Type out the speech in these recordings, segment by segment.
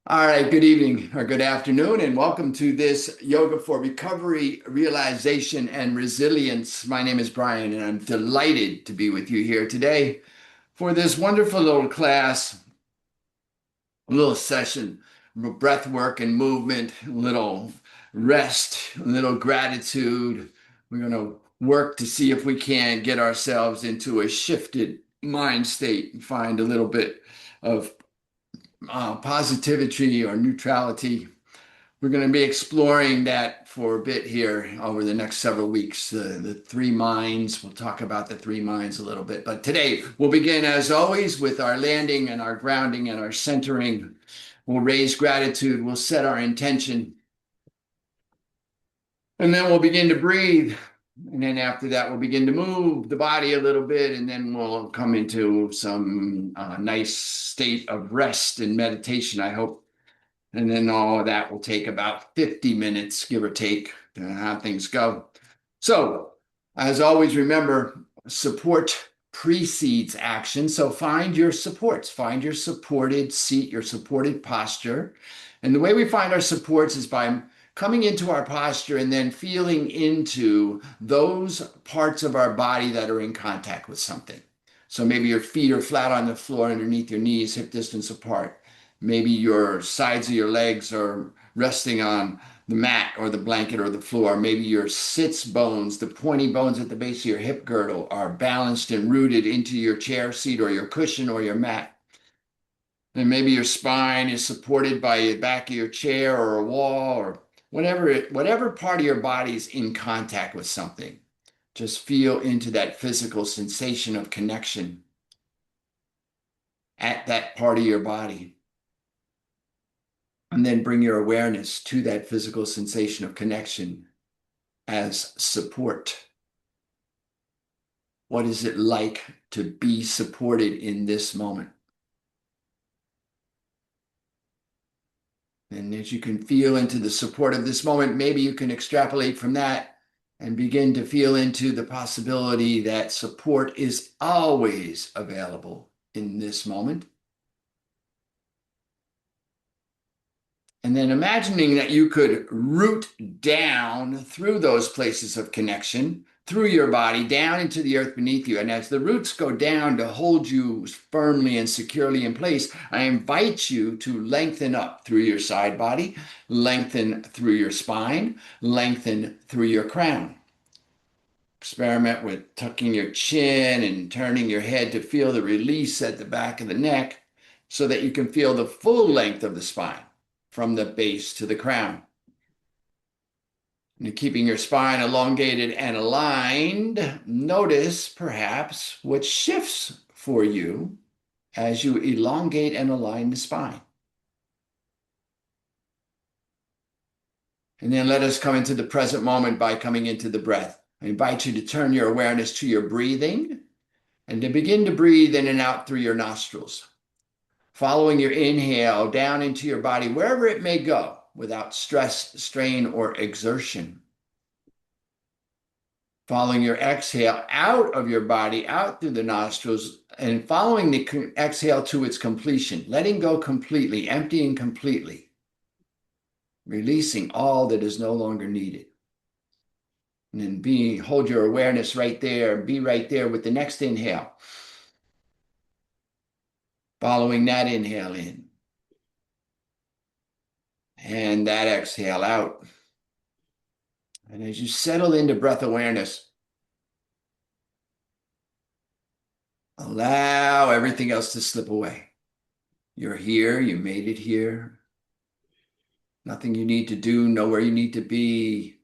All right, good evening or good afternoon, and welcome to this Yoga for Recovery, Realization, and Resilience. My name is Brian, and I'm delighted to be with you here today for this wonderful little class, a little session, breath work and movement, a little rest, a little gratitude. We're going to work to see if we can get ourselves into a shifted mind state and find a little bit of positivity or neutrality. We're going to be exploring that for a bit here over the next several weeks. The three minds, we'll talk about the three minds a little bit. But today we'll begin, as always, with our landing and our grounding and our centering. We'll raise gratitude. We'll set our intention. And then we'll begin to breathe. And then after that, we'll begin to move the body a little bit. And then we'll come into some nice state of rest and meditation, I hope. And then all of that will take about 50 minutes, give or take, how things go. So, as always, remember, support precedes action. So find your supports, find your supported seat, your supported posture. And the way we find our supports is by coming into our posture and then feeling into those parts of our body that are in contact with something. So maybe your feet are flat on the floor underneath your knees, hip distance apart. Maybe your sides of your legs are resting on the mat or the blanket or the floor. Maybe your sits bones, the pointy bones at the base of your hip girdle, are balanced and rooted into your chair seat or your cushion or your mat. And maybe your spine is supported by the back of your chair or a wall or whatever part of your body is in contact with something. Just feel into that physical sensation of connection at that part of your body. And then bring your awareness to that physical sensation of connection as support. What is it like to be supported in this moment? And as you can feel into the support of this moment, maybe you can extrapolate from that and begin to feel into the possibility that support is always available in this moment. And then imagining that you could root down through those places of connection, through your body, down into the earth beneath you. And as the roots go down to hold you firmly and securely in place, I invite you to lengthen up through your side body, lengthen through your spine, lengthen through your crown. Experiment with tucking your chin and turning your head to feel the release at the back of the neck so that you can feel the full length of the spine from the base to the crown. And keeping your spine elongated and aligned, notice perhaps what shifts for you as you elongate and align the spine. And then let us come into the present moment by coming into the breath. I invite you to turn your awareness to your breathing and to begin to breathe in and out through your nostrils. Following your inhale down into your body, wherever it may go, without stress, strain, or exertion. Following your exhale out of your body, out through the nostrils, and following the exhale to its completion, letting go completely, emptying completely, releasing all that is no longer needed. And then hold your awareness right there, be right there with the next inhale. Following that inhale in. And that exhale out. And as you settle into breath awareness, allow everything else to slip away. You're here, you made it here. Nothing you need to do, nowhere you need to be.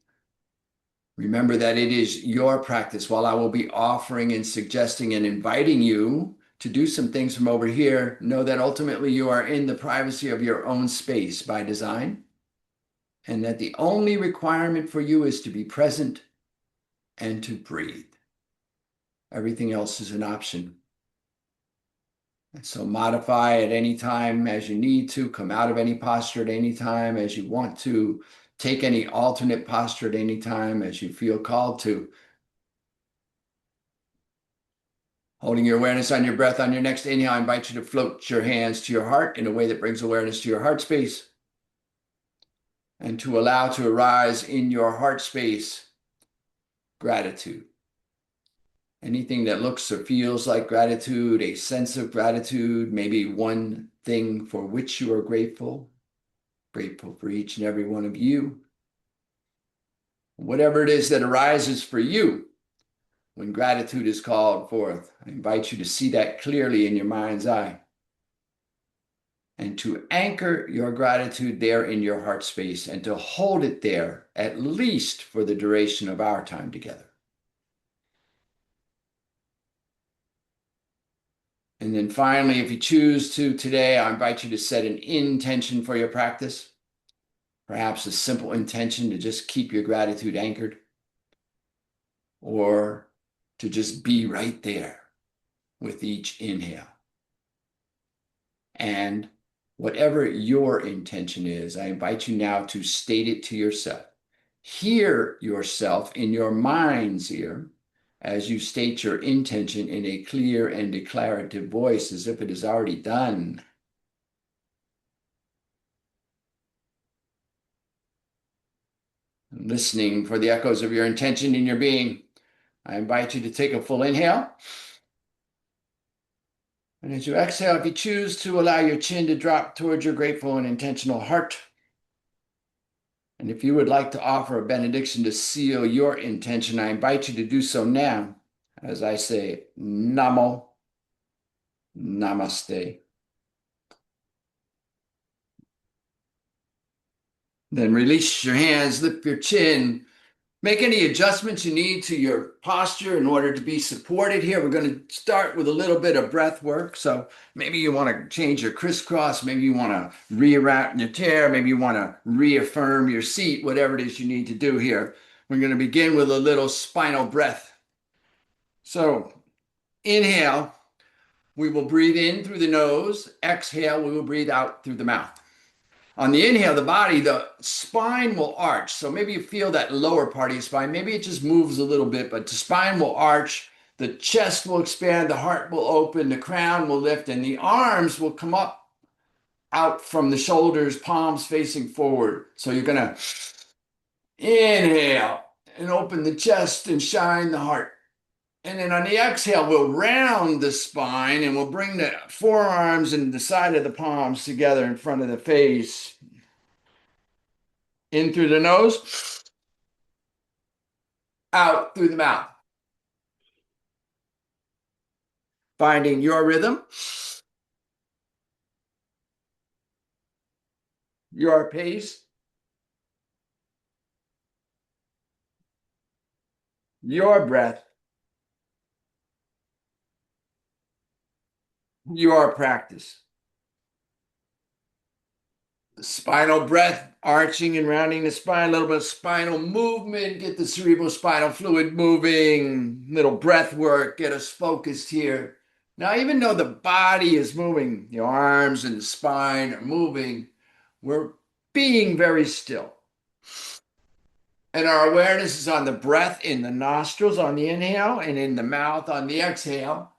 Remember that it is your practice. While I will be offering and suggesting and inviting you to do some things from over here, know that ultimately you are in the privacy of your own space by design, and that the only requirement for you is to be present and to breathe. Everything else is an option. And so modify at any time as you need to, come out of any posture at any time as you want to, take any alternate posture at any time as you feel called to. Holding your awareness on your breath on your next inhale, I invite you to float your hands to your heart in a way that brings awareness to your heart space and to allow to arise in your heart space gratitude. Anything that looks or feels like gratitude, a sense of gratitude, maybe one thing for which you are grateful, grateful for each and every one of you. Whatever it is that arises for you when gratitude is called forth, I invite you to see that clearly in your mind's eye and to anchor your gratitude there in your heart space and to hold it there at least for the duration of our time together. And then finally, if you choose to today, I invite you to set an intention for your practice, perhaps a simple intention to just keep your gratitude anchored or to just be right there with each inhale. And whatever your intention is, I invite you now to state it to yourself. Hear yourself in your mind's ear as you state your intention in a clear and declarative voice as if it is already done. Listening for the echoes of your intention in your being, I invite you to take a full inhale. And as you exhale, if you choose to allow your chin to drop towards your grateful and intentional heart, and if you would like to offer a benediction to seal your intention, I invite you to do so now as I say Namo, Namaste. Then release your hands, lift your chin. Make any adjustments you need to your posture in order to be supported here. We're going to start with a little bit of breath work. So maybe you want to change your crisscross. Maybe you want to reroute your chair. Maybe you want to reaffirm your seat, whatever it is you need to do here. We're going to begin with a little spinal breath. So inhale, we will breathe in through the nose. Exhale, we will breathe out through the mouth. On the inhale, the spine will arch. So maybe you feel that lower part of your spine. Maybe it just moves a little bit, but the spine will arch. The chest will expand. The heart will open. The crown will lift. And the arms will come up out from the shoulders, palms facing forward. So you're going to inhale and open the chest and shine the heart. And then on the exhale, we'll round the spine and we'll bring the forearms and the side of the palms together in front of the face. In through the nose, out through the mouth. Finding your rhythm, your pace, your breath, your practice. The spinal breath, arching and rounding the spine, a little bit of spinal movement, get the cerebrospinal fluid moving, little breath work, get us focused here. Now, even though the body is moving, the arms and the spine are moving, we're being very still. And our awareness is on the breath in the nostrils on the inhale and in the mouth on the exhale.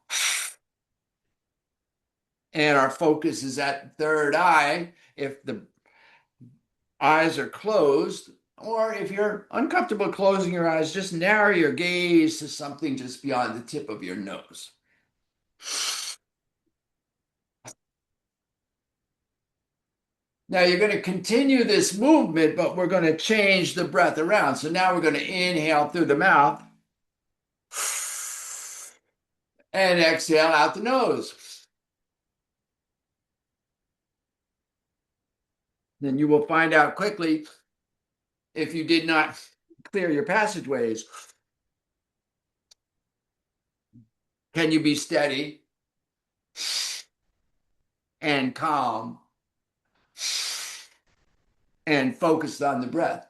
And our focus is at third eye. If the eyes are closed, or if you're uncomfortable closing your eyes, just narrow your gaze to something just beyond the tip of your nose. Now you're going to continue this movement, but we're going to change the breath around. So now we're going to inhale through the mouth and exhale out the nose. Then you will find out quickly if you did not clear your passageways. Can you be steady and calm and focused on the breath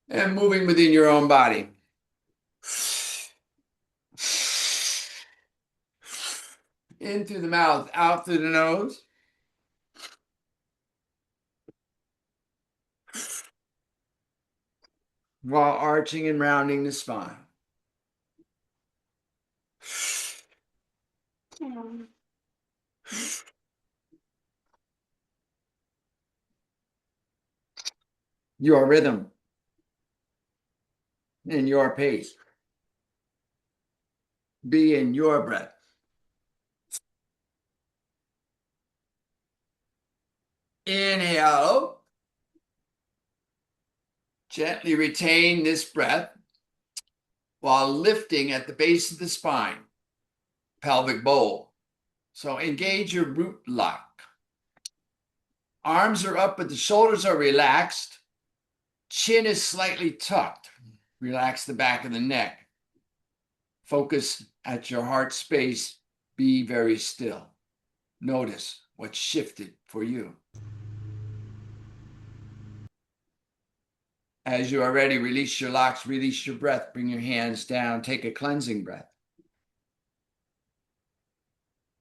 and moving within your own body? In through the mouth, out through the nose. While arching and rounding the spine. Your rhythm and your pace. Be in your breath. Inhale. Gently retain this breath while lifting at the base of the spine, pelvic bowl. So engage your root lock. Arms are up, but the shoulders are relaxed. Chin is slightly tucked. Relax the back of the neck. Focus at your heart space. Be very still. Notice what shifted for you. As you are ready, release your locks, release your breath. Bring your hands down. Take a cleansing breath.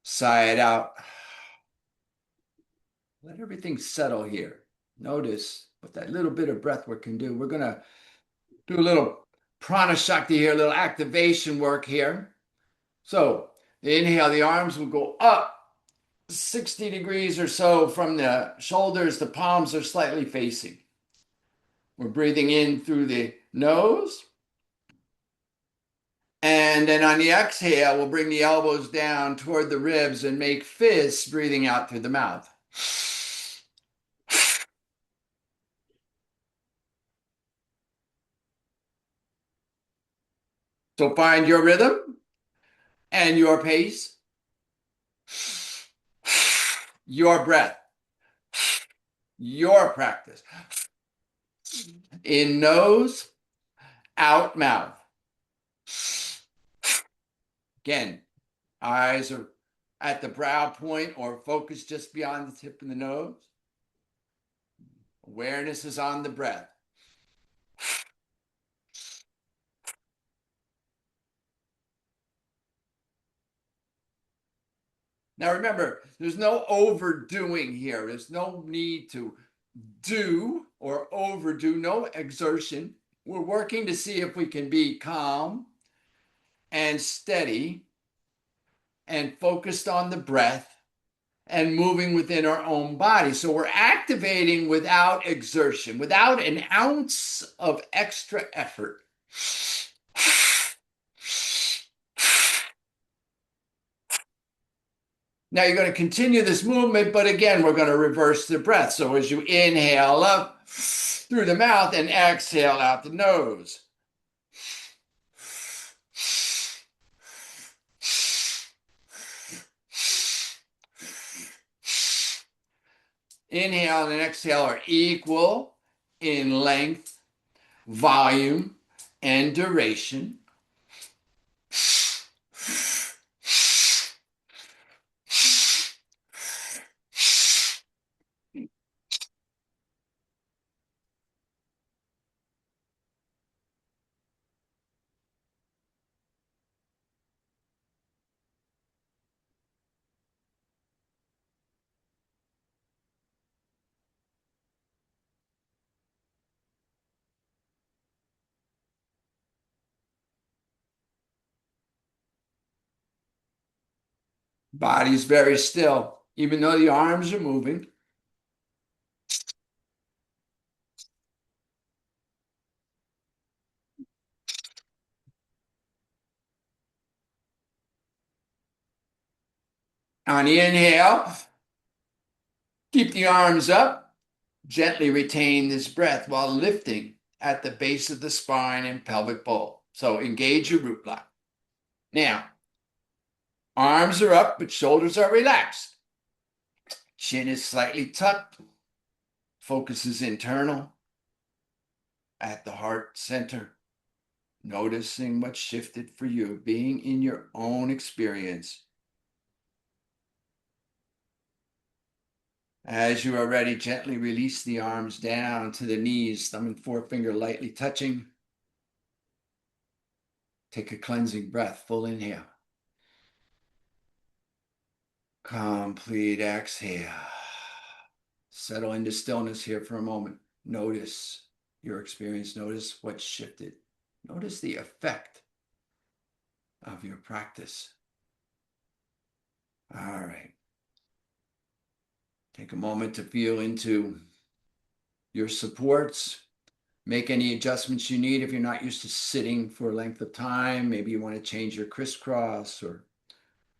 Sigh it out. Let everything settle here. Notice what that little bit of breath work can do. We're going to do a little prana shakti here, a little activation work here. So inhale, the arms will go up 60 degrees or so from the shoulders. The palms are slightly facing. We're breathing in through the nose. And then on the exhale, we'll bring the elbows down toward the ribs and make fists, breathing out through the mouth. So find your rhythm and your pace, your breath, your practice. In nose, out mouth. Again, eyes are at the brow point or focus just beyond the tip of the nose. Awareness is on the breath. Now remember, there's no overdoing here. There's no need to do or overdo, no exertion. We're working to see if we can be calm and steady and focused on the breath and moving within our own body. So we're activating without exertion, without an ounce of extra effort. Now you're going to continue this movement, but again, we're going to reverse the breath. So as you inhale up through the mouth and exhale out the nose. Inhale and exhale are equal in length, volume, and duration. Body's very still, even though the arms are moving. On the inhale, keep the arms up. Gently retain this breath while lifting at the base of the spine and pelvic bowl. So engage your root block. Now, arms are up, but shoulders are relaxed. Chin is slightly tucked. Focus is internal at the heart center. Noticing what shifted for you, being in your own experience. As you are ready, gently release the arms down to the knees, thumb and forefinger lightly touching. Take a cleansing breath, full inhale. Complete exhale. Settle into stillness here for a moment. Notice your experience. Notice what shifted. Notice the effect of your practice. All right. Take a moment to feel into your supports. Make any adjustments you need if you're not used to sitting for a length of time. Maybe you want to change your crisscross or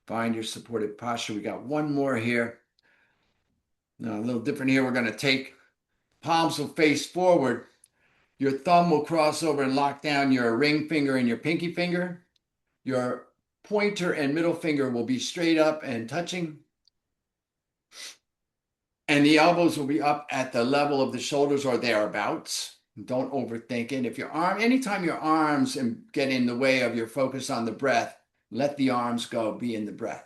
find your supported posture. We got one more here. Now, a little different here. We're going to take palms will face forward. Your thumb will cross over and lock down your ring finger and your pinky finger. Your pointer and middle finger will be straight up and touching. And the elbows will be up at the level of the shoulders or thereabouts. Don't overthink it. If your arm, anytime your arms get in the way of your focus on the breath, let the arms go, be in the breath.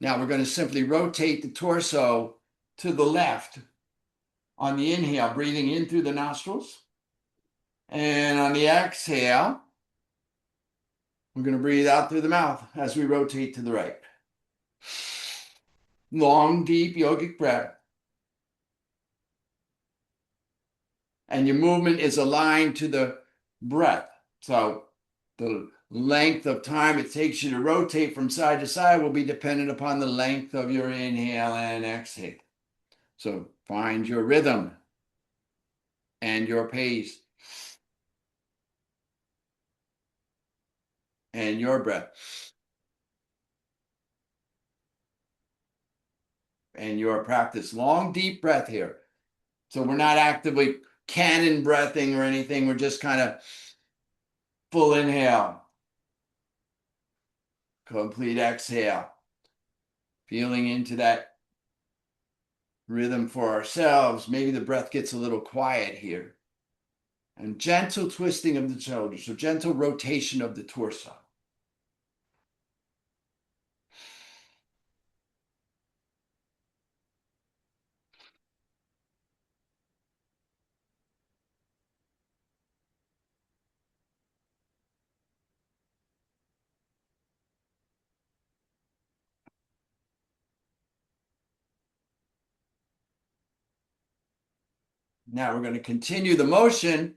Now we're going to simply rotate the torso to the left on the inhale, breathing in through the nostrils. And on the exhale, we're going to breathe out through the mouth as we rotate to the right. Long, deep yogic breath. And your movement is aligned to the breath. So the length of time it takes you to rotate from side to side will be dependent upon the length of your inhale and exhale. So find your rhythm and your pace and your breath and your practice. Long, deep breath here. So we're not actively cannon breathing or anything. We're just kind of full inhale, complete exhale, feeling into that rhythm for ourselves. Maybe the breath gets a little quiet here. And gentle twisting of the shoulders, so gentle rotation of the torso. Now we're going to continue the motion,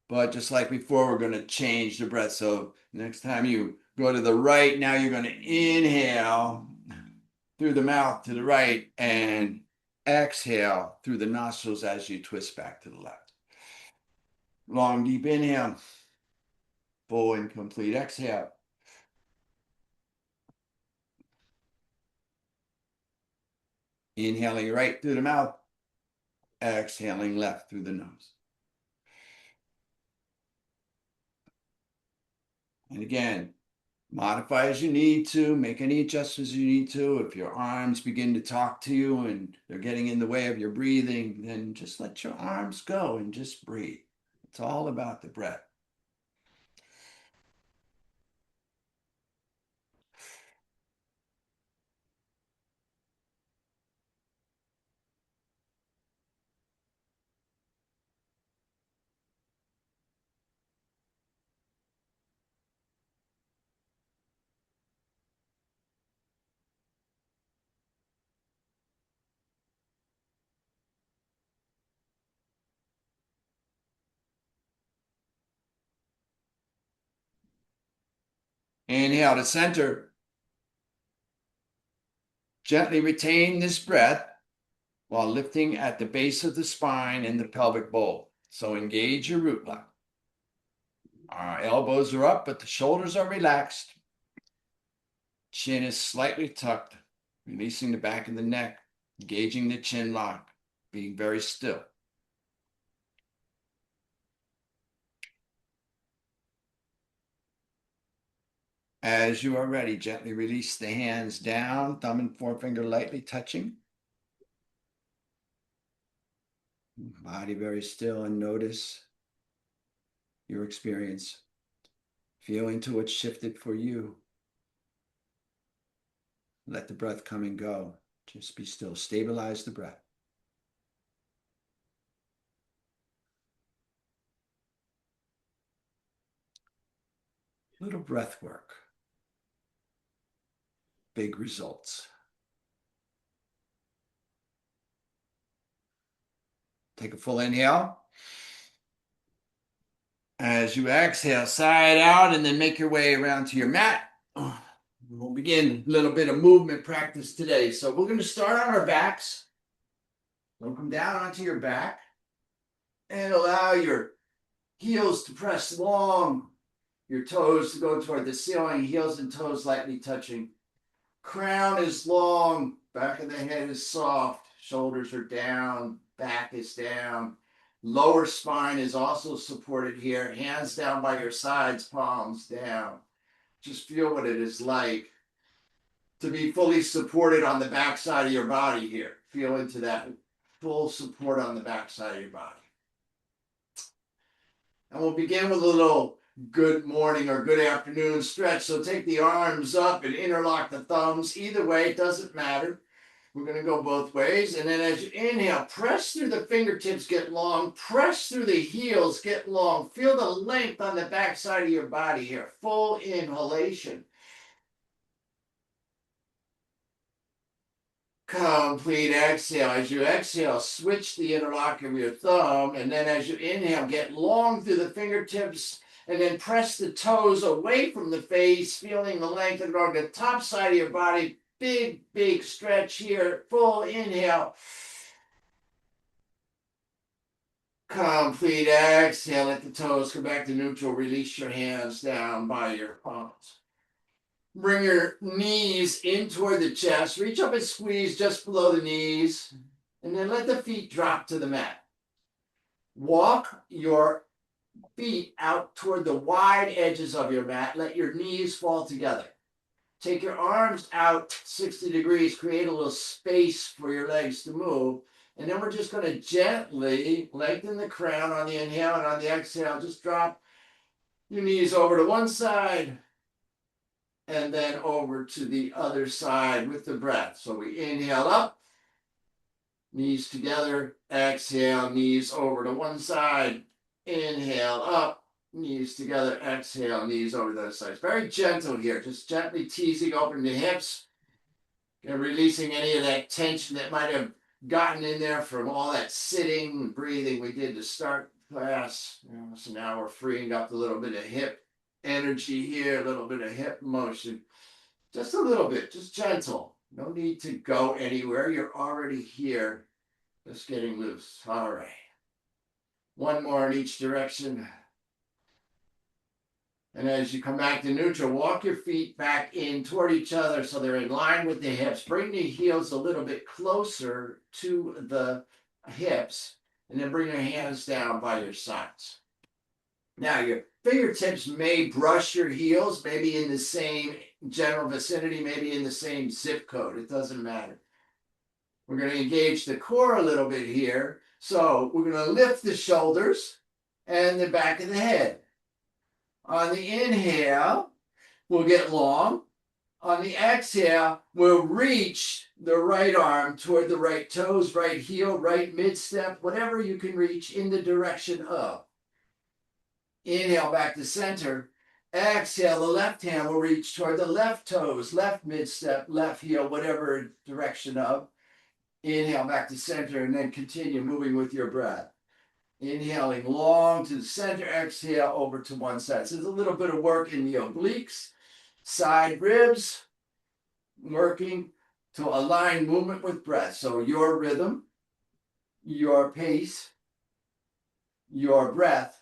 but just like before, we're going to change the breath. So next time you go to the right, now you're going to inhale through the mouth to the right and exhale through the nostrils as you twist back to the left. Long, deep inhale, full and complete exhale. Inhaling right through the mouth, exhaling left through the nose. And again, modify as you need to, make any adjustments you need to. If your arms begin to talk to you and they're getting in the way of your breathing, then just let your arms go and just breathe. It's all about the breath. Inhale to center. Gently retain this breath while lifting at the base of the spine and the pelvic bowl. So engage your root line. Our elbows are up, but the shoulders are relaxed. Chin is slightly tucked, releasing the back of the neck, engaging the chin lock, being very still. As you are ready, gently release the hands down, thumb and forefinger lightly touching. Body very still, and notice your experience. Feel into what shifted for you. Let the breath come and go. Just be still. Stabilize the breath. Little breath work. Big results. Take a full inhale. As you exhale, side out, and then make your way around to your mat. We'll begin a little bit of movement practice today. So we're going to start on our backs. So come down onto your back and allow your heels to press long, your toes to go toward the ceiling, heels and toes lightly touching. Crown is long, back of the head is soft, shoulders are down, back is down. Lower spine is also supported here. Hands down by your sides, palms down. Just feel what it is like to be fully supported on the back side of your body here. Feel into that full support on the back side of your body. And we'll begin with a little good morning or good afternoon stretch. So take the arms up and interlock the thumbs. Either way, it doesn't matter. We're going to go both ways. And then as you inhale, press through the fingertips, get long. Press through the heels, get long. Feel the length on the back side of your body here. Full inhalation. Complete exhale. As you exhale, switch the interlock of your thumb. And then as you inhale, get long through the fingertips. And then press the toes away from the face, feeling the length along the top side of your body. Big, big stretch here. Full inhale. Complete exhale. Let the toes come back to neutral. Release your hands down by your palms. Bring your knees in toward the chest. Reach up and squeeze just below the knees. And then let the feet drop to the mat. Walk your feet out toward the wide edges of your mat. Let your knees fall together. Take your arms out 60 degrees. Create a little space for your legs to move. And then we're just going to gently lengthen the crown on the inhale, and on the exhale, just drop your knees over to one side and then over to the other side with the breath. So we inhale up, knees together, exhale, knees over to one side, inhale up, knees together, exhale, knees over to the other side. It's very gentle here, just gently teasing open the hips and releasing any of that tension that might have gotten in there from all that sitting and breathing we did to start class. So now we're freeing up a little bit of hip energy here, a little bit of hip motion. Just a little bit, just gentle. No need to go anywhere. You're already here. Just getting loose. All right. One more in each direction. And as you come back to neutral, walk your feet back in toward each other so they're in line with the hips. Bring the heels a little bit closer to the hips, and then bring your hands down by your sides. Now, your fingertips may brush your heels, maybe in the same general vicinity, maybe in the same zip code. It doesn't matter. We're going to engage the core a little bit here. So we're going to lift the shoulders and the back of the head. On the inhale, we'll get long. On the exhale, we'll reach the right arm toward the right toes, right heel, right mid-step, whatever you can reach in the direction of. Inhale back to center. Exhale, the left hand will reach toward the left toes, left mid-step, left heel, whatever direction of. Inhale back to center, and then continue moving with your breath. Inhaling long to the center, exhale over to one side. So there's a little bit of work in the obliques, side ribs, working to align movement with breath. So your rhythm, your pace, your breath,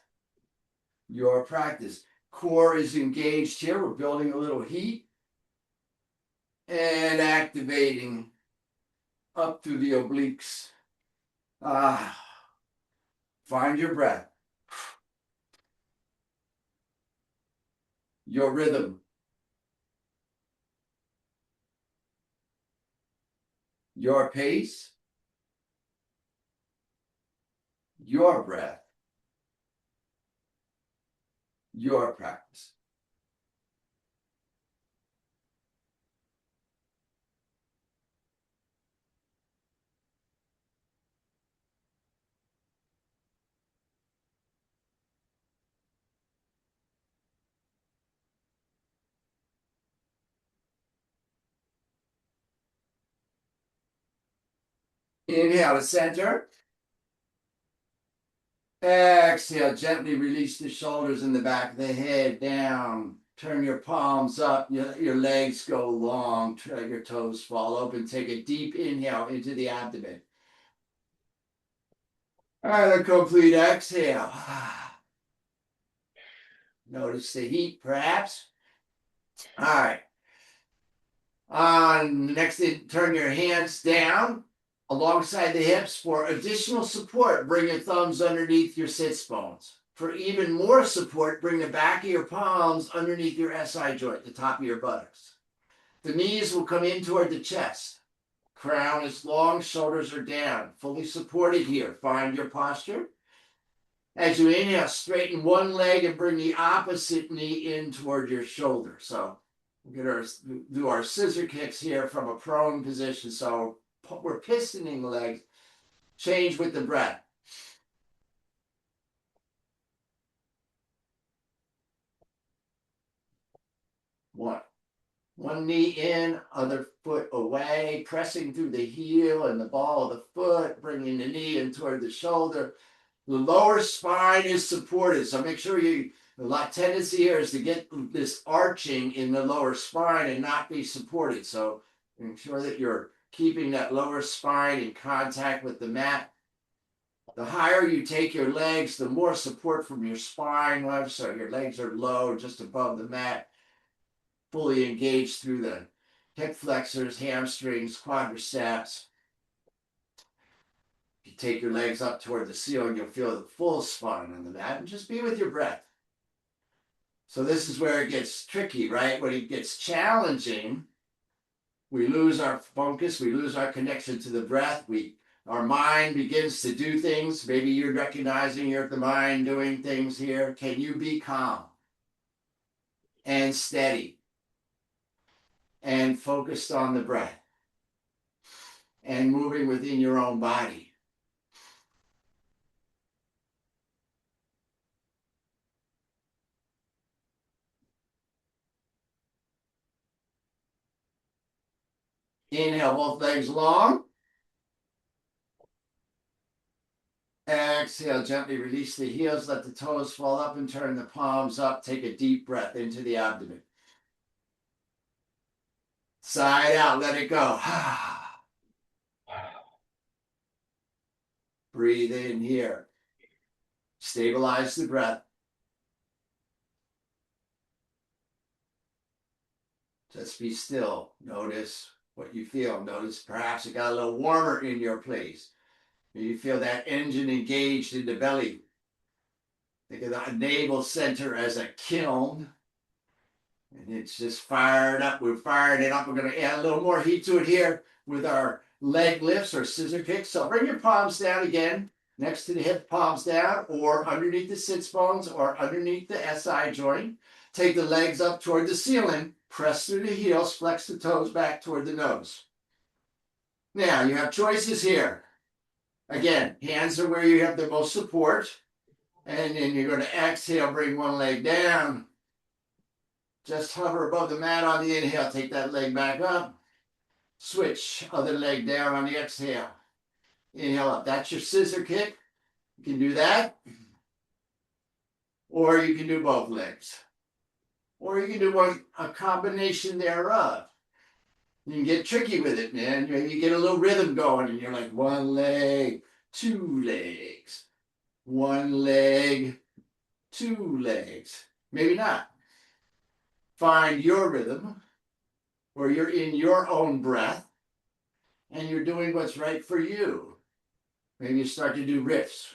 your practice. Core is engaged here. We're building a little heat and activating up through the obliques. Find your breath. Your rhythm. Your pace. Your breath. Your practice. Inhale to center. Exhale, gently release the shoulders and the back of the head down. Turn your palms up, your legs go long, your toes fall open. Take a deep inhale into the abdomen. All right, a complete exhale. Notice the heat, perhaps. All right. Next, turn your hands down alongside the hips for additional support. Bring your thumbs underneath your sits bones. For even more support, bring the back of your palms underneath your SI joint, the top of your buttocks. The knees will come in toward the chest. Crown is long, shoulders are down. Fully supported here. Find your posture. As you inhale, straighten one leg and bring the opposite knee in toward your shoulder. So we'll do our scissor kicks here from a prone position. So we're pistoning the legs. Change with the breath. One knee in, other foot away, pressing through the heel and the ball of the foot, bringing the knee in toward the shoulder. The lower spine is supported, so make sure the tendency here is to get this arching in the lower spine and not be supported. So make sure that you're keeping that lower spine in contact with the mat. The higher you take your legs, the more support from your spine, so your legs are low, just above the mat, fully engaged through the hip flexors, hamstrings, quadriceps. If you take your legs up toward the ceiling, you'll feel the full spine on the mat, and just be with your breath. So this is where it gets tricky, right? When it gets challenging, we lose our focus, we lose our connection to the breath, our mind begins to do things. Maybe you're recognizing you're the mind doing things here. Can you be calm and steady and focused on the breath and moving within your own body? Inhale, both legs long. Exhale, gently release the heels, let the toes fall up and turn the palms up. Take a deep breath into the abdomen. Side out, let it go. Breathe in here. Stabilize the breath. Just be still. Notice what you feel. Notice perhaps it got a little warmer in your place. You feel that engine engaged in the belly. Think of the navel center as a kiln. And it's just fired up. We're firing it up. We're going to add a little more heat to it here with our leg lifts or scissor kicks. So bring your palms down again, next to the hip, palms down, or underneath the sits bones, or underneath the SI joint. Take the legs up toward the ceiling. Press through the heels. Flex the toes back toward the nose. Now, you have choices here. Again, hands are where you have the most support. And then you're going to exhale, bring one leg down. Just hover above the mat on the inhale. Take that leg back up. Switch, other leg down on the exhale. Inhale up. That's your scissor kick. You can do that. Or you can do both legs. Or you can do a combination thereof. You can get tricky with it, man. You get a little rhythm going and you're like, one leg, two legs. One leg, two legs. Maybe not. Find your rhythm where you're in your own breath and you're doing what's right for you. Maybe you start to do riffs.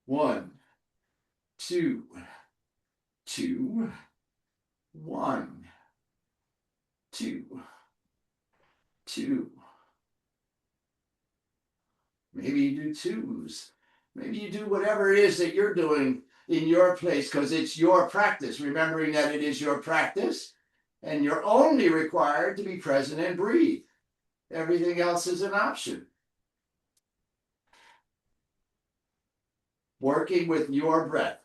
1, 2, 2, 1, 2, 2. Maybe you do twos. Maybe you do whatever it is that you're doing in your place because it's your practice, remembering that it is your practice and you're only required to be present and breathe. Everything else is an option. Working with your breath.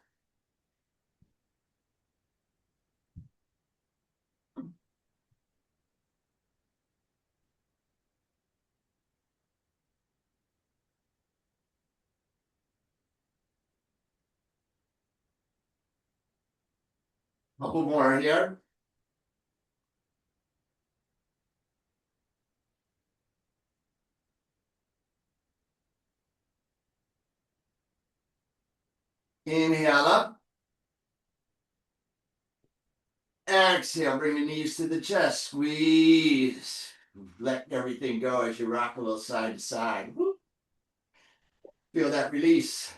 Couple more here. Inhale up. Exhale, bring the knees to the chest. Squeeze. Let everything go as you rock a little side to side. Feel that release.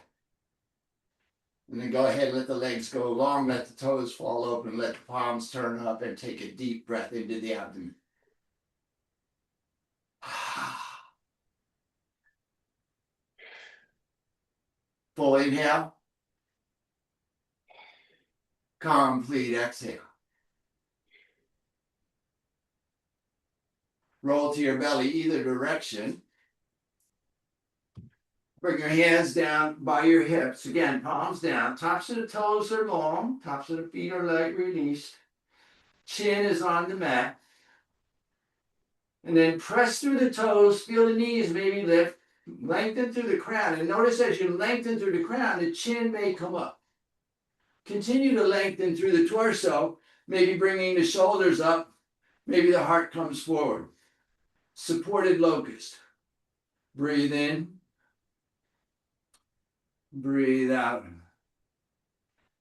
And then go ahead and let the legs go long. Let the toes fall open. Let the palms turn up and take a deep breath into the abdomen. Full inhale. Complete exhale. Roll to your belly either direction. Bring your hands down by your hips. Again, palms down. Tops of the toes are long. Tops of the feet are light released. Chin is on the mat. And then press through the toes. Feel the knees maybe lift. Lengthen through the crown. And notice as you lengthen through the crown, the chin may come up. Continue to lengthen through the torso. Maybe bringing the shoulders up. Maybe the heart comes forward. Supported locust. Breathe in. Breathe out.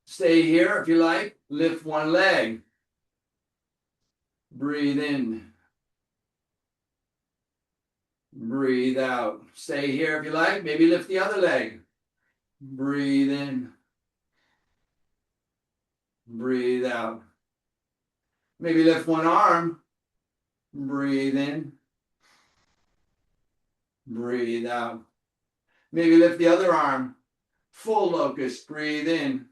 Stay here if you like. Lift one leg. Breathe in. Breathe out. Stay here if you like. Maybe lift the other leg. Breathe in. Breathe out. Maybe lift one arm. Breathe in. Breathe out. Maybe lift the other arm. Full locust. Breathe in.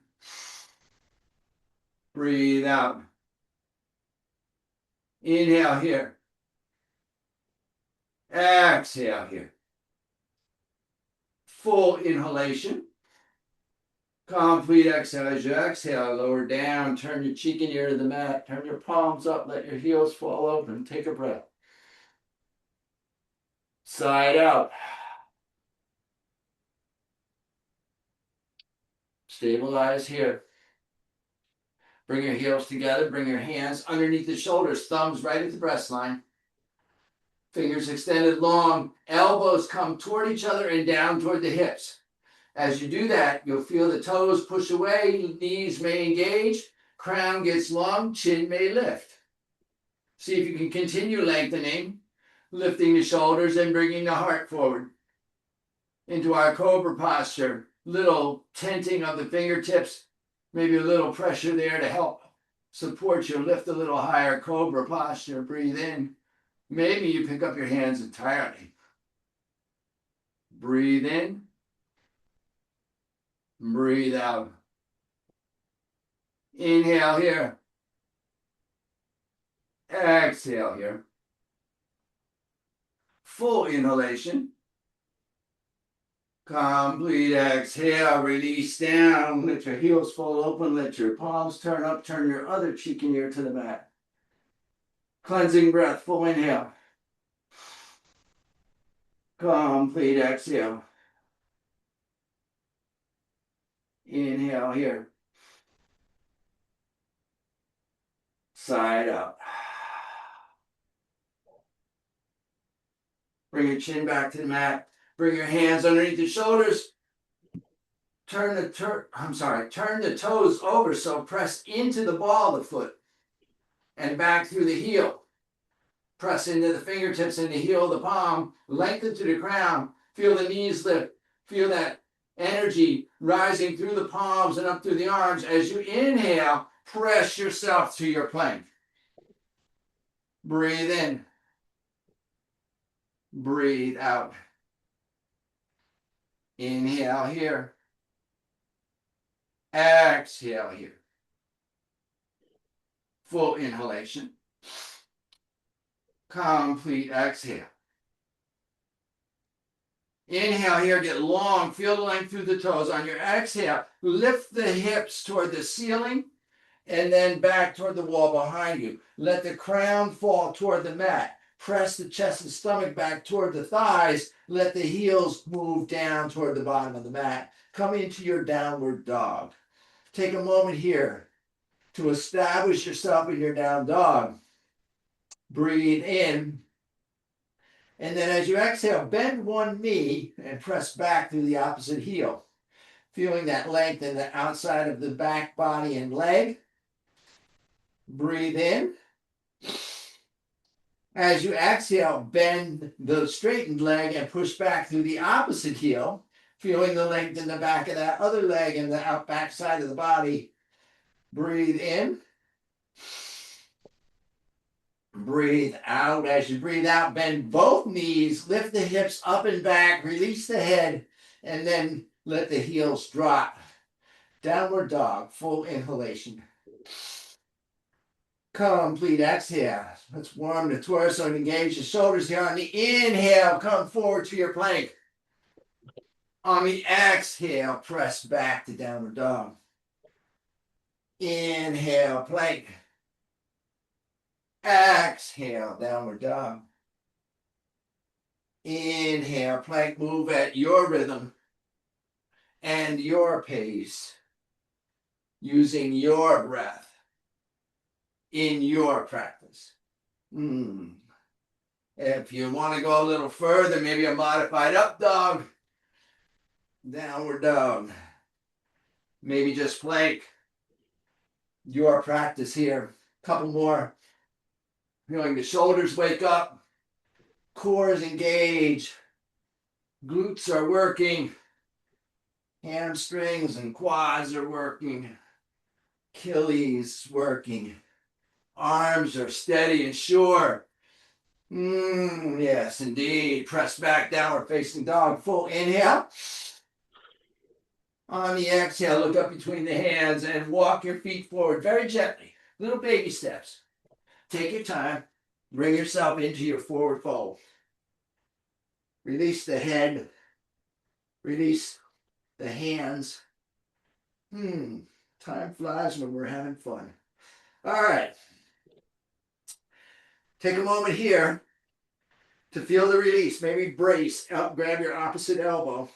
Breathe out. Inhale here. Exhale here. Full inhalation. Complete exhale. As you exhale, lower down. Turn your cheek and ear to the mat. Turn your palms up. Let your heels fall open. Take a breath. Side out. Stabilize here. Bring your heels together. Bring your hands underneath the shoulders. Thumbs right at the breast line. Fingers extended long. Elbows come toward each other and down toward the hips. As you do that, you'll feel the toes push away. Knees may engage. Crown gets long. Chin may lift. See if you can continue lengthening. Lifting the shoulders and bringing the heart forward. Into our cobra posture. Little tenting of the fingertips. Maybe a little pressure there to help support you. Lift a little higher, cobra posture. Breathe in. Maybe you pick up your hands entirely. Breathe in. Breathe out. Inhale here. Exhale here. Full inhalation. Complete exhale. Release down. Let your heels fall open. Let your palms turn up. Turn your other cheek and ear to the mat. Cleansing breath. Full inhale. Complete exhale. Inhale here. Side up. Bring your chin back to the mat. Bring your hands underneath the shoulders. Turn the toes over, so press into the ball of the foot and back through the heel. Press into the fingertips and the heel of the palm. Lengthen to the crown. Feel the knees lift. Feel that energy rising through the palms and up through the arms. As you inhale, press yourself to your plank. Breathe in. Breathe out. Inhale here. Exhale here. Full inhalation. Complete exhale. Inhale here, get long, feel the length through the toes. On your exhale, lift the hips toward the ceiling and then back toward the wall behind you. Let the crown fall toward the mat. Press the chest and stomach back toward the thighs. Let the heels move down toward the bottom of the mat. Come into your downward dog. Take a moment here to establish yourself in your down dog. Breathe in. And then as you exhale, bend one knee and press back through the opposite heel. Feeling that length in the outside of the back, body, and leg. Breathe in. As you exhale, bend the straightened leg and push back through the opposite heel, feeling the length in the back of that other leg and the out back side of the body. Breathe in. Breathe out. As you breathe out, bend both knees, lift the hips up and back, release the head, and then let the heels drop. Downward dog, full inhalation. Complete exhale. Let's warm the torso and engage the shoulders here. On the inhale, come forward to your plank. On the exhale, press back to downward dog. Inhale, plank. Exhale, downward dog. Inhale, plank. Move at your rhythm and your pace, using your breath in your practice. If you want to go a little further, maybe a modified up dog, downward dog, maybe just plank. Your practice here. Couple more. Feeling the shoulders wake up, core is engaged, glutes are working, hamstrings and quads are working, Achilles working, arms are steady and sure. Yes, indeed. Press back, downward facing dog. Full inhale. On the exhale, look up between the hands and walk your feet forward very gently. Little baby steps. Take your time. Bring yourself into your forward fold. Release the head. Release the hands. Time flies when we're having fun. All right. Take a moment here to feel the release. Maybe brace. Up, grab your opposite elbow.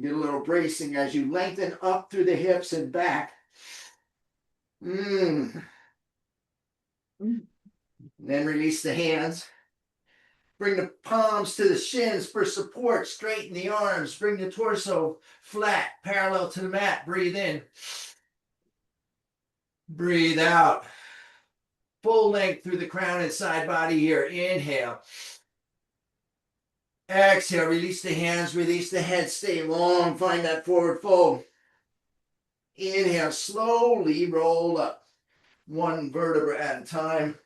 Get a little bracing as you lengthen up through the hips and back. Then release the hands. Bring the palms to the shins for support. Straighten the arms. Bring the torso flat, parallel to the mat. Breathe in. Breathe out. Full length through the crown and side body here. Inhale. Exhale. Release the hands. Release the head. Stay long. Find that forward fold. Inhale. Slowly roll up. One vertebra at a time.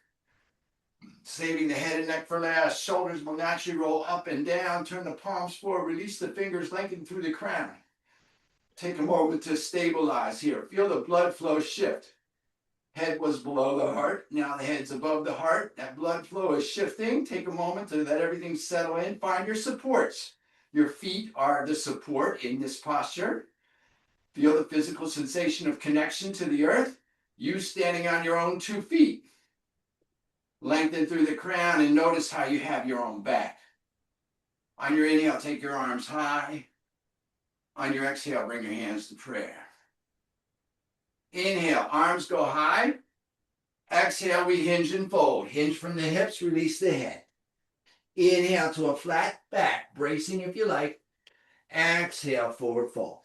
Saving the head and neck for last. Shoulders will naturally roll up and down. Turn the palms forward. Release the fingers. Lengthen through the crown. Take a moment to stabilize here. Feel the blood flow shift. Head was below the heart. Now the head's above the heart. That blood flow is shifting. Take a moment to let everything settle in. Find your supports. Your feet are the support in this posture. Feel the physical sensation of connection to the earth. You standing on your own 2 feet. Lengthen through the crown and notice how you have your own back. On your inhale, take your arms high. On your exhale, bring your hands to prayer. Inhale, arms go high. Exhale, we hinge and fold. Hinge from the hips, release the head. Inhale to a flat back, bracing if you like. Exhale, forward fold.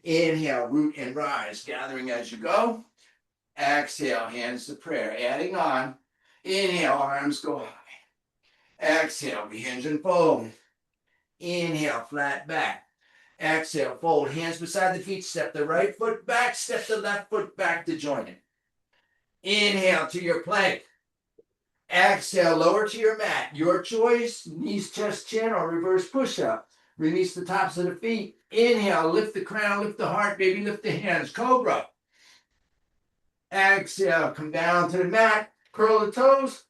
Inhale, root and rise, gathering as you go. Exhale, hands to prayer, adding on. Inhale, arms go high. Exhale, we hinge and fold. Inhale, flat back. Exhale, fold. Hands beside the feet. Step the right foot back. Step the left foot back to join it. Inhale to your plank. Exhale, lower to your mat. Your choice, knees, chest, chin, or reverse push-up. Release the tops of the feet. Inhale, lift the crown, lift the heart, baby, lift the hands. Cobra. Exhale, come down to the mat. Curl the toes.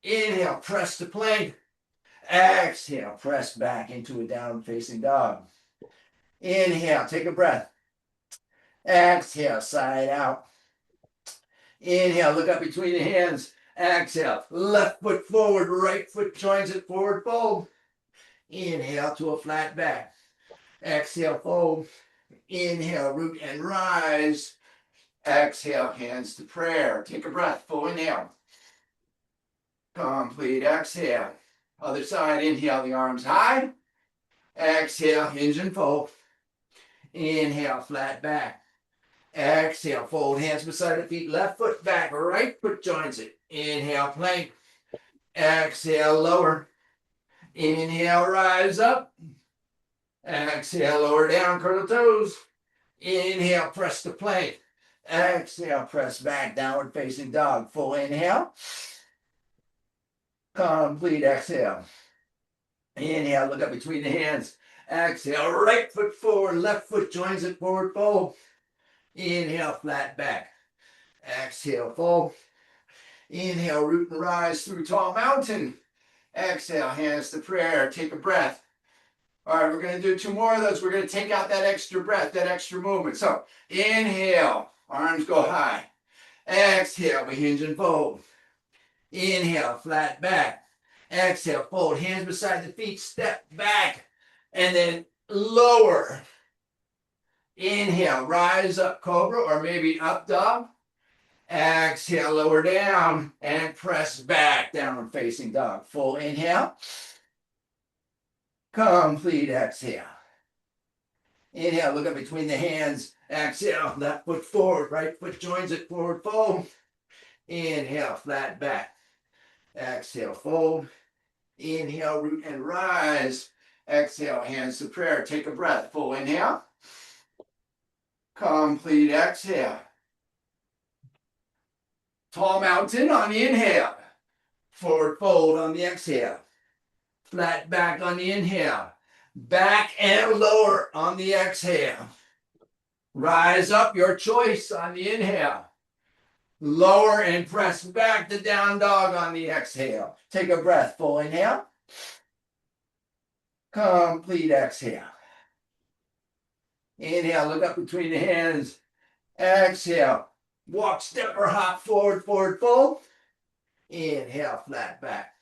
Inhale, press the plank. Exhale, press back into a down facing dog. Inhale, take a breath. Exhale, side out. Inhale, look up between the hands. Exhale, left foot forward, right foot joins it, forward fold. Inhale to a flat back. Exhale, fold. Inhale, root and rise. Exhale, hands to prayer. Take a breath, full inhale. Complete exhale. Other side, inhale, the arms high. Exhale, hinge and fold. Inhale, flat back. Exhale, fold hands beside the feet. Left foot back, right foot joins it. Inhale, plank. Exhale, lower. Inhale, rise up. Exhale, lower down, curl the toes. Inhale, press the plank. Exhale, press back, downward facing dog. Full inhale. Complete exhale. Inhale, look up between the hands. Exhale, right foot forward, left foot joins it, forward fold. Inhale, flat back. Exhale, fold. Inhale, root and rise through tall mountain. Exhale, hands to prayer. Take a breath. All right, we're going to do 2 more of those. We're going to take out that extra breath, that extra movement. So inhale, arms go high. Exhale, we hinge and fold. Inhale, flat back. Exhale, fold. Hands beside the feet, step back. And then lower. Inhale, rise up, cobra, or maybe up dog. Exhale, lower down, and press back, downward facing dog. Full inhale. Complete exhale. Inhale, look up between the hands. Exhale, left foot forward, right foot joins it, forward fold. Inhale, flat back. Exhale, fold. Inhale, root and rise. Exhale, hands to prayer. Take a breath. Full inhale. Complete exhale. Tall mountain on the inhale. Forward fold on the exhale. Flat back on the inhale. Back and lower on the exhale. Rise up, your choice on the inhale. Lower and press back to down dog on the exhale. Take a breath. Full inhale. Complete exhale. Inhale, look up between the hands. Exhale. Walk, step, or hop forward, forward, fold. Inhale, flat back.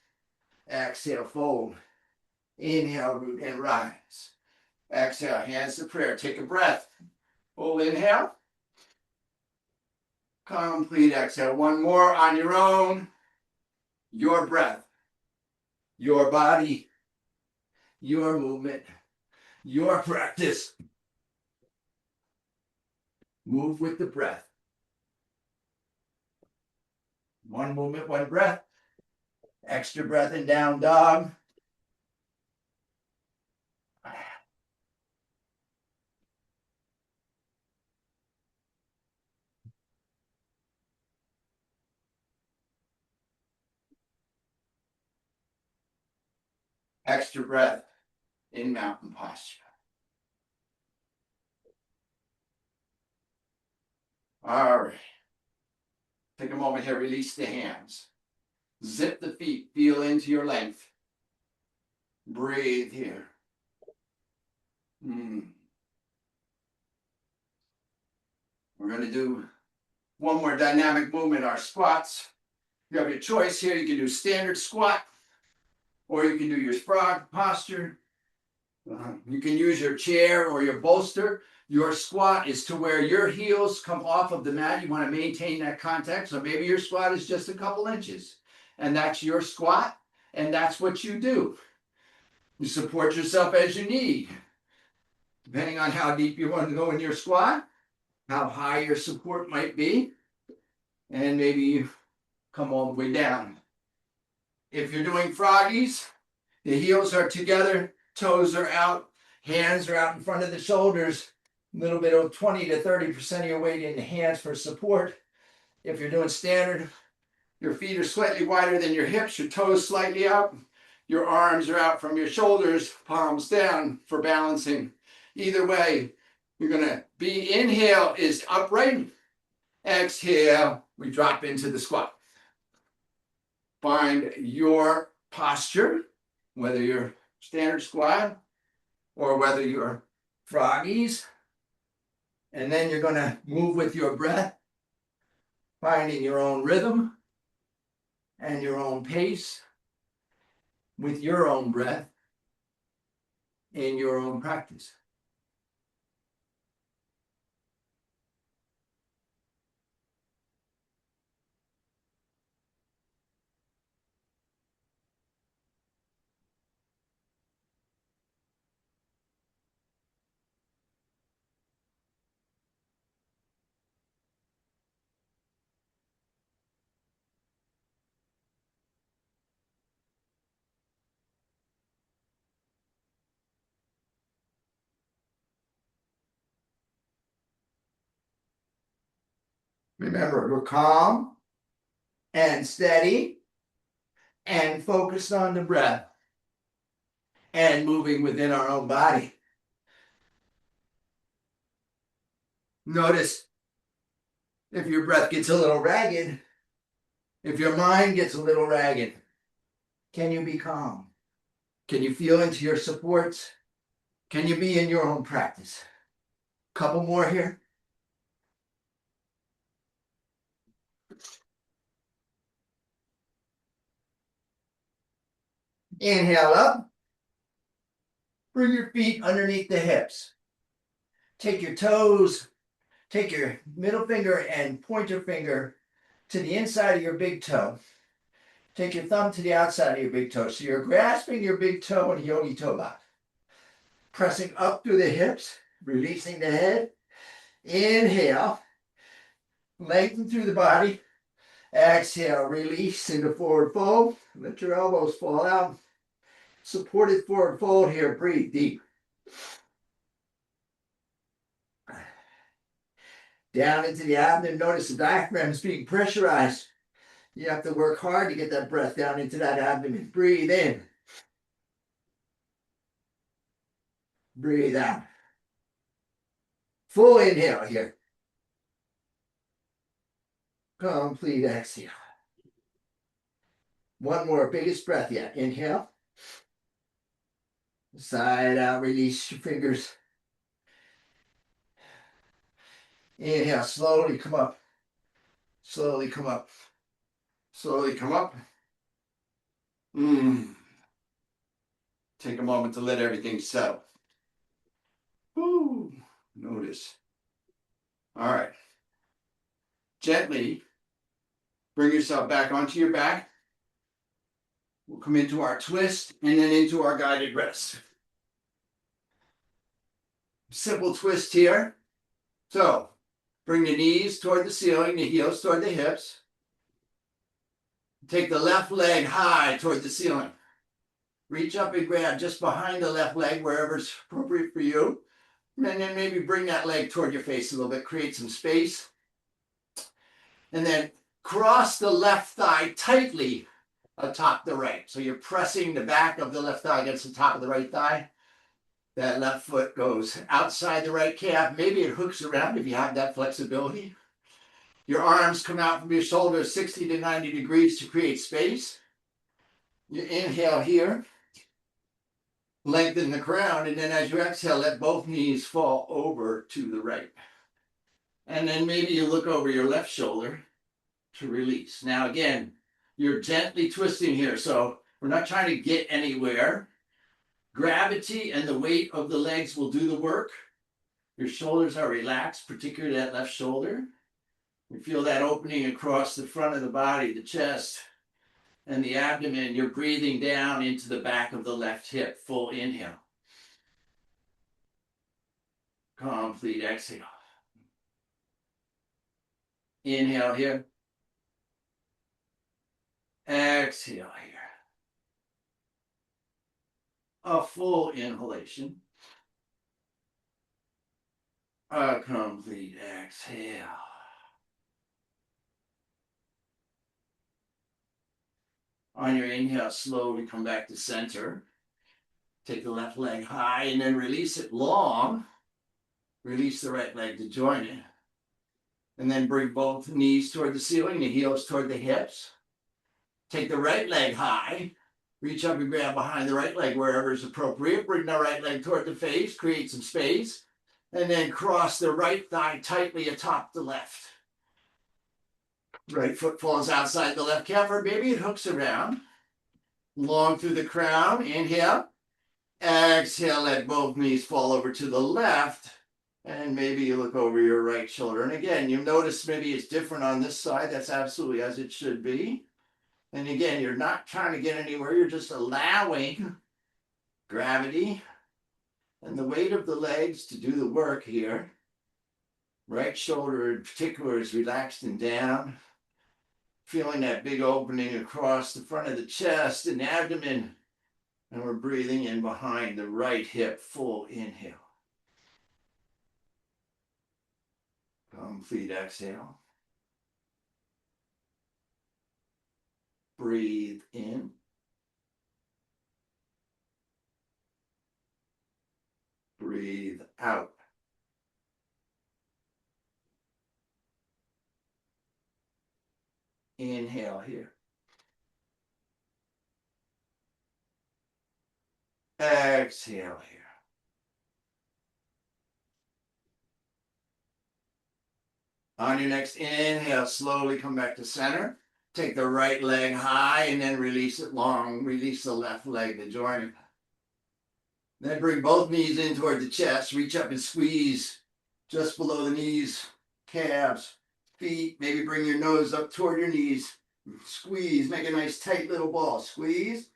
Exhale, fold. Inhale, root and rise. Exhale, hands to prayer. Take a breath. Full inhale. Complete exhale. 1 more on your own. Your breath. Your body. Your movement. Your practice. Move with the breath. 1 movement, 1 breath. Extra breath in down dog. Extra breath in mountain posture. All right. Take a moment here, release the hands. Zip the feet, feel into your length. Breathe here. We're going to do 1 more dynamic movement, our squats. You have your choice here. You can do standard squat, or you can do your frog posture. You can use your chair or your bolster. Your squat is to where your heels come off of the mat. You want to maintain that contact. So maybe your squat is just a couple inches. And that's your squat. And that's what you do. You support yourself as you need. Depending on how deep you want to go in your squat, how high your support might be. And maybe you come all the way down. If you're doing froggies, the heels are together, toes are out, hands are out in front of the shoulders. A little bit of 20 to 30% of your weight in the hands for support. If you're doing standard, your feet are slightly wider than your hips, your toes slightly out, your arms are out from your shoulders, palms down for balancing. Either way, you're going to be inhale is upright, exhale, we drop into the squat. Find your posture, whether you're standard squat or whether you're froggies. And then you're going to move with your breath, finding your own rhythm and your own pace with your own breath in your own practice. Remember, we're calm and steady and focused on the breath and moving within our own body. Notice if your breath gets a little ragged, if your mind gets a little ragged, can you be calm? Can you feel into your supports? Can you be in your own practice? Couple more here. Inhale up. Bring your feet underneath the hips. Take your toes, take your middle finger and pointer finger to the inside of your big toe. Take your thumb to the outside of your big toe. So you're grasping your big toe in Yogi Toe Box. Pressing up through the hips, releasing the head. Inhale. Lengthen through the body. Exhale, release into forward fold. Let your elbows fall out. Supported forward fold here. Breathe deep. Down into the abdomen. Notice the diaphragm is being pressurized. You have to work hard to get that breath down into that abdomen. Breathe in. Breathe out. Full inhale here. Complete exhale. One more, biggest breath yet. Inhale. Side out, release your fingers. Inhale, slowly come up. Slowly come up. Slowly come up. Take a moment to let everything settle. Woo. Notice. All right. Gently bring yourself back onto your back. We'll come into our twist and then into our guided rest. Simple twist here. So bring the knees toward the ceiling, the heels toward the hips. Take the left leg high toward the ceiling. Reach up and grab just behind the left leg, wherever's appropriate for you. And then maybe bring that leg toward your face a little bit, create some space. And then cross the left thigh tightly atop the right. So you're pressing the back of the left thigh against the top of the right thigh. That left foot goes outside the right calf. Maybe it hooks around if you have that flexibility. Your arms come out from your shoulders 60 to 90 degrees to create space. You inhale here. Lengthen the crown, and then as you exhale, let both knees fall over to the right. And then maybe you look over your left shoulder to release. Now again, you're gently twisting here, so we're not trying to get anywhere. Gravity and the weight of the legs will do the work. Your shoulders are relaxed, particularly that left shoulder. You feel that opening across the front of the body, the chest, and the abdomen. You're breathing down into the back of the left hip. Full inhale. Complete exhale. Inhale here. Exhale here. A full inhalation. A complete exhale. On your inhale, slowly come back to center. Take the left leg high and then release it long. Release the right leg to join it. And then bring both knees toward the ceiling, the heels toward the hips. Take the right leg high. Reach up and grab behind the right leg wherever is appropriate. Bring the right leg toward the face, create some space. And then cross the right thigh tightly atop the left. Right foot falls outside the left calf, or maybe it hooks around. Long through the crown. Inhale. Exhale, let both knees fall over to the left. And maybe you look over your right shoulder. And again, you notice maybe it's different on this side. That's absolutely as it should be. And again, you're not trying to get anywhere. You're just allowing gravity and the weight of the legs to do the work here. Right shoulder in particular is relaxed and down. Feeling that big opening across the front of the chest and abdomen. And we're breathing in behind the right hip. Full inhale. Complete exhale. Breathe in. Breathe out. Inhale here. Exhale here. On your next inhale, slowly come back to center. Take the right leg high and then release it long. Release the left leg to join it. Then bring both knees in toward the chest. Reach up and squeeze just below the knees, calves, feet. Maybe bring your nose up toward your knees. Squeeze. Make a nice tight little ball. Squeeze.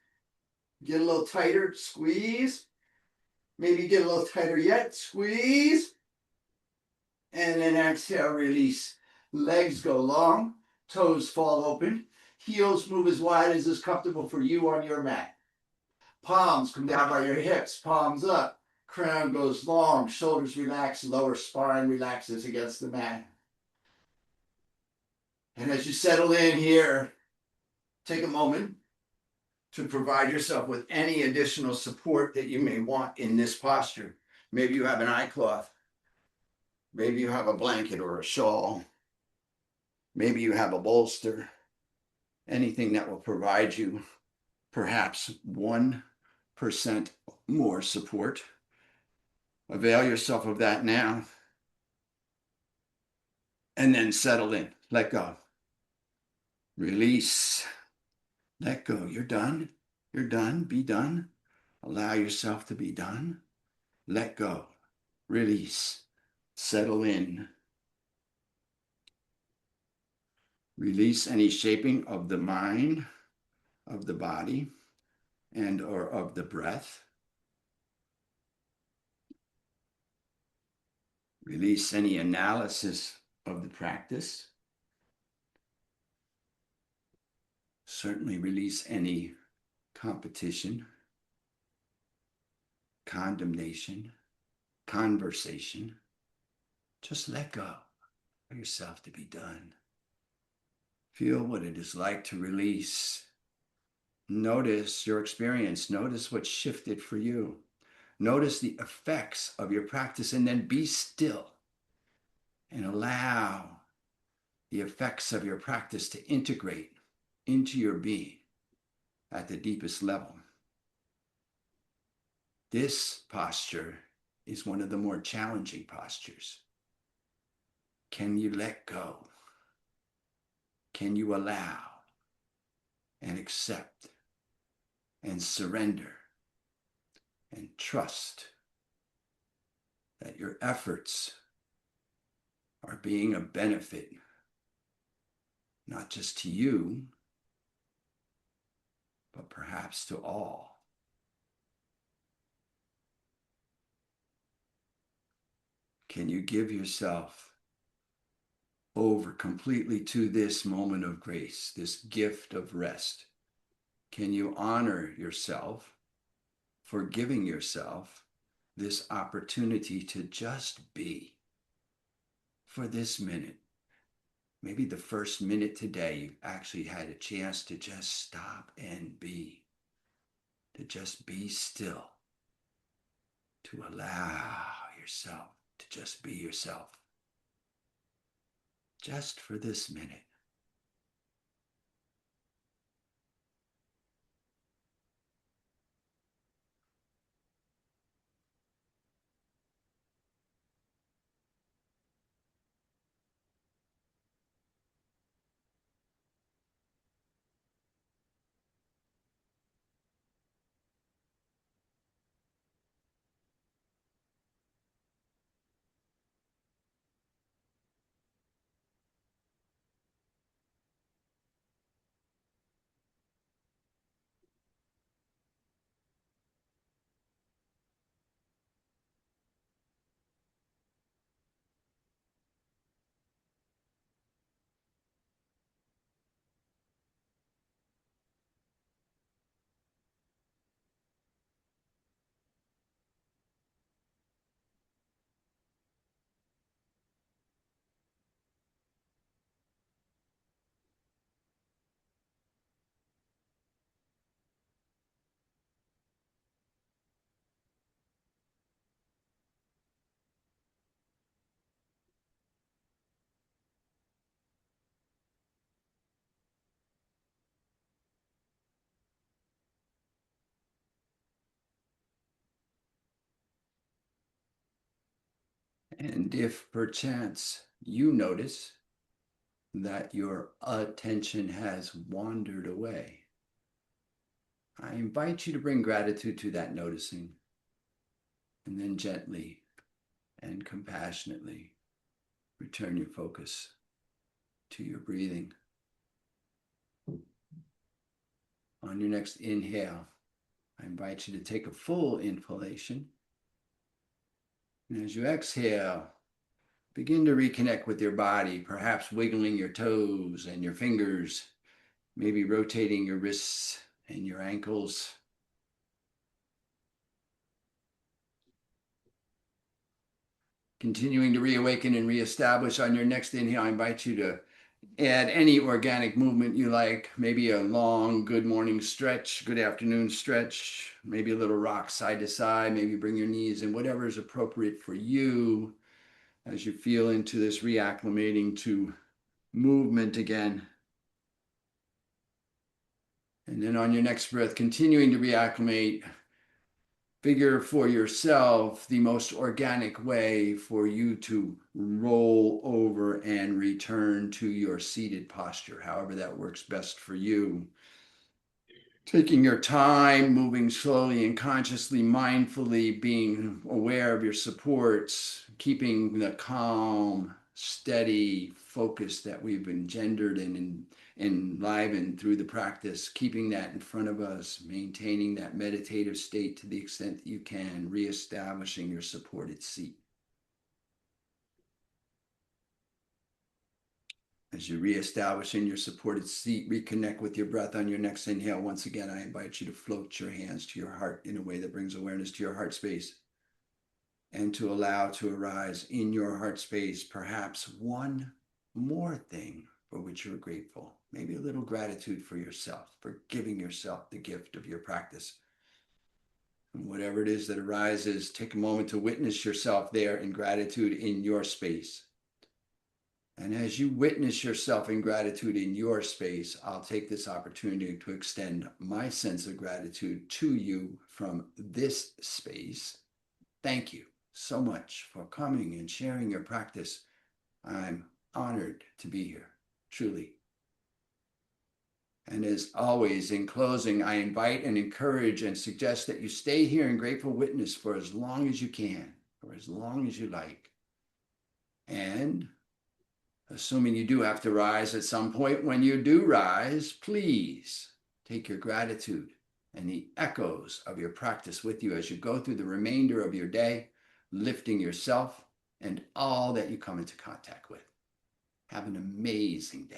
Get a little tighter. Squeeze. Maybe get a little tighter yet. Squeeze. And then exhale, release. Legs go long, toes fall open, heels move as wide as is comfortable for you on your mat. Palms come down by your hips, palms up, crown goes long, shoulders relax, lower spine relaxes against the mat. And as you settle in here, take a moment to provide yourself with any additional support that you may want in this posture. Maybe you have an eye cloth. Maybe you have a blanket or a shawl. Maybe you have a bolster. Anything that will provide you perhaps 1% more support. Avail yourself of that now. And then settle in. Let go. Release. Let go. You're done. You're done. Be done. Allow yourself to be done. Let go. Release. Settle in. Release any shaping of the mind, of the body, and or of the breath. Release any analysis of the practice. Certainly release any competition, condemnation, conversation. Just let go for yourself to be done. Feel what it is like to release. Notice your experience. Notice what shifted for you. Notice the effects of your practice and then be still and allow the effects of your practice to integrate into your being at the deepest level. This posture is one of the more challenging postures. Can you let go? Can you allow and accept and surrender and trust that your efforts are being of benefit, not just to you, but perhaps to all? Can you give yourself over completely to this moment of grace, this gift of rest? Can you honor yourself for giving yourself this opportunity to just be for this minute? Maybe the first minute today, you've actually had a chance to just stop and be, to just be still, to allow yourself to just be yourself, just for this minute. And if perchance you notice that your attention has wandered away, I invite you to bring gratitude to that noticing, and then gently and compassionately return your focus to your breathing. On your next inhale, I invite you to take a full inhalation. And as you exhale, begin to reconnect with your body, perhaps wiggling your toes and your fingers, maybe rotating your wrists and your ankles. Continuing to reawaken and reestablish. On your next inhale, I invite you to add any organic movement you like, maybe a long good morning stretch, good afternoon stretch, maybe a little rock side to side, maybe bring your knees in, whatever is appropriate for you as you feel into this reacclimating to movement again. And then on your next breath, continuing to reacclimate, figure for yourself the most organic way for you to roll over and return to your seated posture, however that works best for you. Taking your time, moving slowly and consciously, mindfully, being aware of your supports, keeping the calm, steady focus that we've engendered and enlivened through the practice, keeping that in front of us, maintaining that meditative state to the extent that you can, reestablishing your supported seat. As you reestablish in your supported seat, reconnect with your breath on your next inhale. Once again, I invite you to float your hands to your heart in a way that brings awareness to your heart space, and to allow to arise in your heart space perhaps one more thing for which you're grateful. Maybe a little gratitude for yourself, for giving yourself the gift of your practice. And whatever it is that arises, take a moment to witness yourself there in gratitude in your space. And as you witness yourself in gratitude in your space, I'll take this opportunity to extend my sense of gratitude to you from this space. Thank you so much for coming and sharing your practice. I'm honored to be here, truly. And as always, in closing, I invite and encourage and suggest that you stay here in grateful witness for as long as you can, or as long as you like. And assuming you do have to rise at some point, when you do rise, please take your gratitude and the echoes of your practice with you as you go through the remainder of your day, lifting yourself and all that you come into contact with. Have an amazing day.